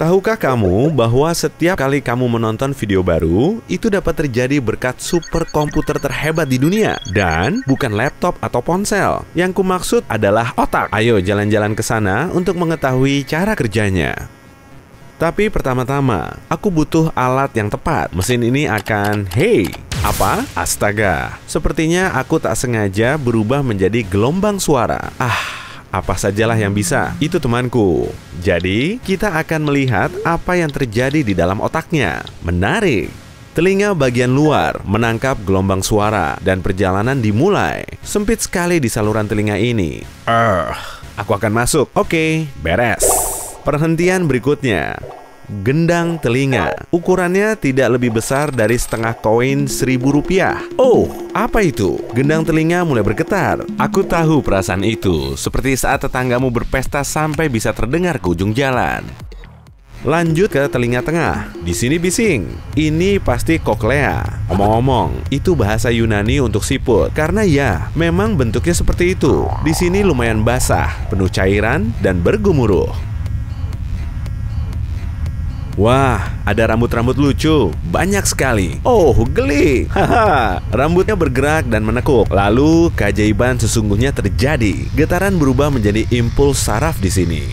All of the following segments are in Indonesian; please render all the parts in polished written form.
Tahukah kamu bahwa setiap kali kamu menonton video baru, itu dapat terjadi berkat superkomputer terhebat di dunia? Dan bukan laptop atau ponsel. Yang kumaksud adalah otak. Ayo jalan-jalan ke sana untuk mengetahui cara kerjanya. Tapi pertama-tama, aku butuh alat yang tepat. Mesin ini akan, hey, apa? Astaga, sepertinya aku tak sengaja berubah menjadi gelombang suara. Apa sajalah yang bisa, itu temanku. Jadi, kita akan melihat apa yang terjadi di dalam otaknya. Menarik. Telinga bagian luar menangkap gelombang suara dan perjalanan dimulai. Sempit sekali di saluran telinga ini. Aku akan masuk. Oke, beres. Perhentian berikutnya. Gendang telinga. Ukurannya tidak lebih besar dari setengah koin Rp1.000. Oh, apa itu? Gendang telinga mulai bergetar. Aku tahu perasaan itu, seperti saat tetanggamu berpesta sampai bisa terdengar ke ujung jalan. Lanjut ke telinga tengah. Di sini bising. Ini pasti koklea. Omong-omong, itu bahasa Yunani untuk siput. Karena ya, memang bentuknya seperti itu. Di sini lumayan basah, penuh cairan dan bergemuruh. Wah, ada rambut-rambut lucu. Banyak sekali. Oh, geli. Rambutnya bergerak dan menekuk. Lalu, keajaiban sesungguhnya terjadi. Getaran berubah menjadi impuls saraf di sini.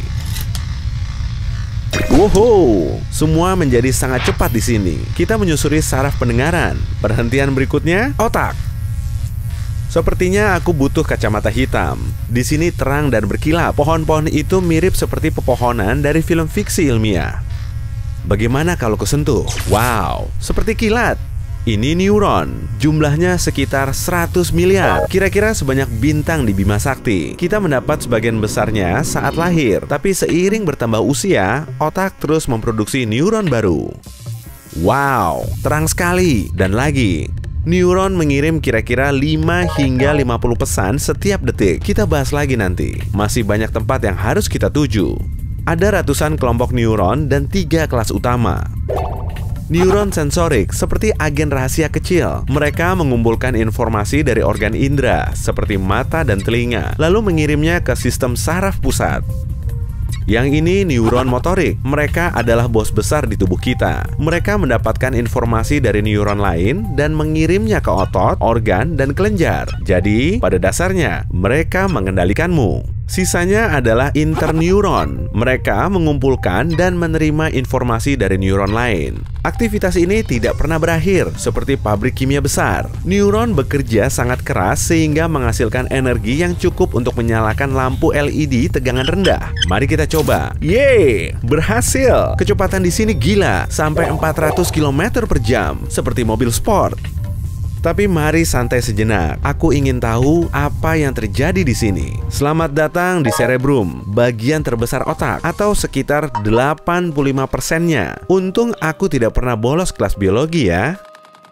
Wow, semua menjadi sangat cepat di sini. Kita menyusuri saraf pendengaran. Perhentian berikutnya, otak. Sepertinya aku butuh kacamata hitam. Di sini terang dan berkilap. Pohon-pohon itu mirip seperti pepohonan dari film fiksi ilmiah. Bagaimana kalau kesentuh? Wow, seperti kilat. Ini neuron. Jumlahnya sekitar 100 miliar. Kira-kira sebanyak bintang di Bima Sakti. Kita mendapat sebagian besarnya saat lahir. Tapi seiring bertambah usia, otak terus memproduksi neuron baru. Wow, terang sekali. Dan lagi, neuron mengirim kira-kira 5 hingga 50 pesan setiap detik. Kita bahas lagi nanti. Masih banyak tempat yang harus kita tuju. Ada ratusan kelompok neuron dan 3 kelas utama. Neuron sensorik seperti agen rahasia kecil. Mereka mengumpulkan informasi dari organ indera seperti mata dan telinga, lalu mengirimnya ke sistem saraf pusat. Yang ini neuron motorik. Mereka adalah bos besar di tubuh kita. Mereka mendapatkan informasi dari neuron lain dan mengirimnya ke otot, organ, dan kelenjar. Jadi, pada dasarnya, mereka mengendalikanmu. Sisanya adalah interneuron. Mereka mengumpulkan dan menerima informasi dari neuron lain. Aktivitas ini tidak pernah berakhir, seperti pabrik kimia besar. Neuron bekerja sangat keras sehingga menghasilkan energi yang cukup untuk menyalakan lampu LED tegangan rendah. Mari kita coba. Yeay, berhasil. Kecepatan di sini gila, sampai 400 km per jam, seperti mobil sport. Tapi mari santai sejenak. Aku ingin tahu apa yang terjadi di sini. Selamat datang di cerebrum, bagian terbesar otak, atau sekitar 85%-nya. Untung aku tidak pernah bolos kelas biologi ya.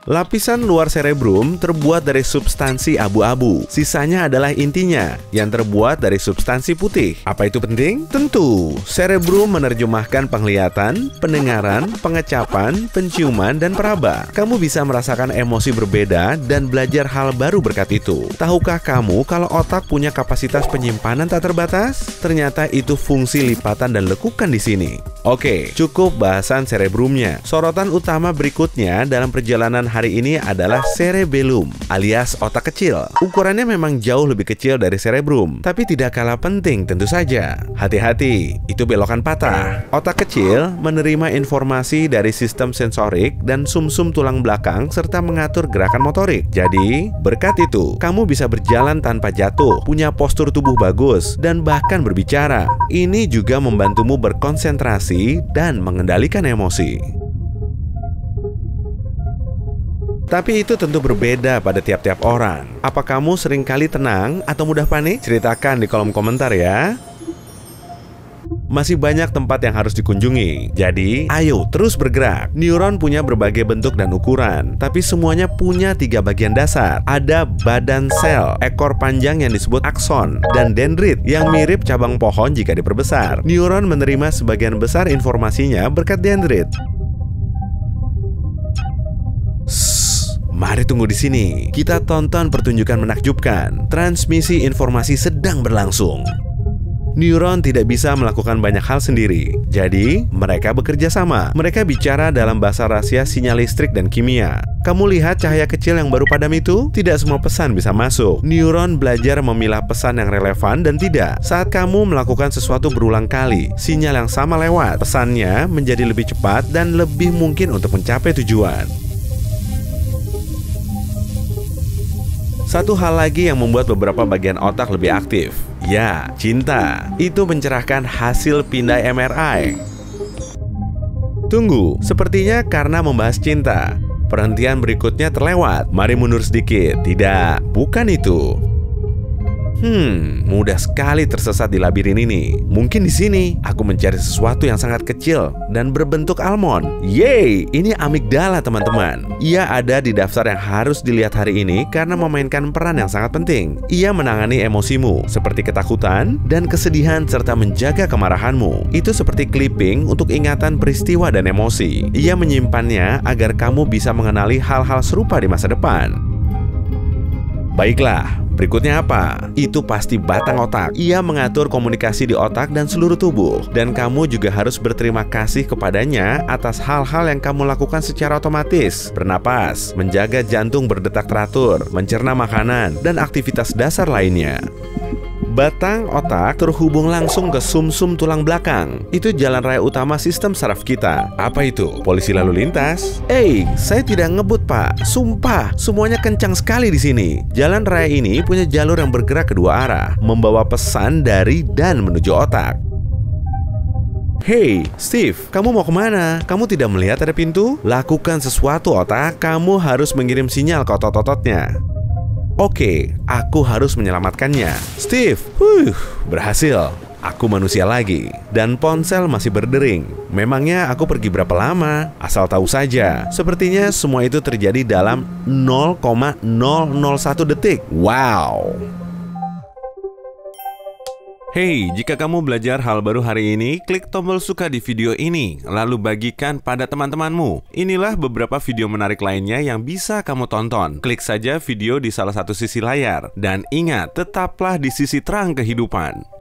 Lapisan luar cerebrum terbuat dari substansi abu-abu. Sisanya adalah intinya, yang terbuat dari substansi putih. Apa itu penting? Tentu, cerebrum menerjemahkan penglihatan, pendengaran, pengecapan, penciuman, dan peraba. Kamu bisa merasakan emosi berbeda dan belajar hal baru berkat itu. Tahukah kamu kalau otak punya kapasitas penyimpanan tak terbatas? Ternyata itu fungsi lipatan dan lekukan di sini. Oke, cukup bahasan cerebrumnya. Sorotan utama berikutnya dalam perjalanan hari ini adalah cerebellum, alias otak kecil. Ukurannya memang jauh lebih kecil dari cerebrum, tapi tidak kalah penting tentu saja. Hati-hati, itu belokan patah. Otak kecil menerima informasi dari sistem sensorik dan sumsum tulang belakang serta mengatur gerakan motorik. Jadi, berkat itu, kamu bisa berjalan tanpa jatuh, punya postur tubuh bagus, dan bahkan berbicara. Ini juga membantumu berkonsentrasi dan mengendalikan emosi. Tapi itu tentu berbeda pada tiap-tiap orang. Apa kamu sering kali tenang atau mudah panik? Ceritakan di kolom komentar ya. Masih banyak tempat yang harus dikunjungi. Jadi, ayo terus bergerak. Neuron punya berbagai bentuk dan ukuran, tapi semuanya punya 3 bagian dasar. Ada badan sel, ekor panjang yang disebut akson, dan dendrit yang mirip cabang pohon jika diperbesar. Neuron menerima sebagian besar informasinya berkat dendrit. Mari tunggu di sini. Kita tonton pertunjukan menakjubkan. Transmisi informasi sedang berlangsung. Neuron tidak bisa melakukan banyak hal sendiri. Jadi, mereka bekerja sama. Mereka bicara dalam bahasa rahasia sinyal listrik dan kimia. Kamu lihat cahaya kecil yang baru padam itu? Tidak semua pesan bisa masuk. Neuron belajar memilah pesan yang relevan dan tidak. Saat kamu melakukan sesuatu berulang kali, sinyal yang sama lewat. Pesannya menjadi lebih cepat dan lebih mungkin untuk mencapai tujuan. Satu hal lagi yang membuat beberapa bagian otak lebih aktif. Ya, cinta. Itu mencerahkan hasil pindai MRI. Tunggu, sepertinya karena membahas cinta, perhentian berikutnya terlewat. Mari mundur sedikit. Tidak, bukan itu. Mudah sekali tersesat di labirin ini. Mungkin di sini aku mencari sesuatu yang sangat kecil dan berbentuk almond. Yeay, ini amigdala teman-teman. Ia ada di daftar yang harus dilihat hari ini karena memainkan peran yang sangat penting. Ia menangani emosimu, seperti ketakutan dan kesedihan serta menjaga kemarahanmu. Itu seperti clipping untuk ingatan peristiwa dan emosi. Ia menyimpannya agar kamu bisa mengenali hal-hal serupa di masa depan. Baiklah, berikutnya apa? Itu pasti batang otak. Ia mengatur komunikasi di otak dan seluruh tubuh. Dan kamu juga harus berterima kasih kepadanya atas hal-hal yang kamu lakukan secara otomatis. Bernapas, menjaga jantung berdetak teratur, mencerna makanan, dan aktivitas dasar lainnya. Batang otak terhubung langsung ke sumsum tulang belakang. Itu jalan raya utama sistem saraf kita. Apa itu? Polisi lalu lintas? Saya tidak ngebut, Pak. Sumpah, semuanya kencang sekali di sini. Jalan raya ini punya jalur yang bergerak kedua arah, membawa pesan dari dan menuju otak. Hey, Steve, kamu mau kemana? Kamu tidak melihat ada pintu? Lakukan sesuatu, otak. Kamu harus mengirim sinyal ke otot-ototnya. Oke, aku harus menyelamatkannya. Steve, berhasil. Aku manusia lagi. Dan ponsel masih berdering. Memangnya aku pergi berapa lama? Asal tahu saja. Sepertinya semua itu terjadi dalam 0,001 detik. Wow. Hey, jika kamu belajar hal baru hari ini, klik tombol suka di video ini, lalu bagikan pada teman-temanmu. Inilah beberapa video menarik lainnya yang bisa kamu tonton. Klik saja video di salah satu sisi layar. Dan ingat, tetaplah di sisi terang kehidupan.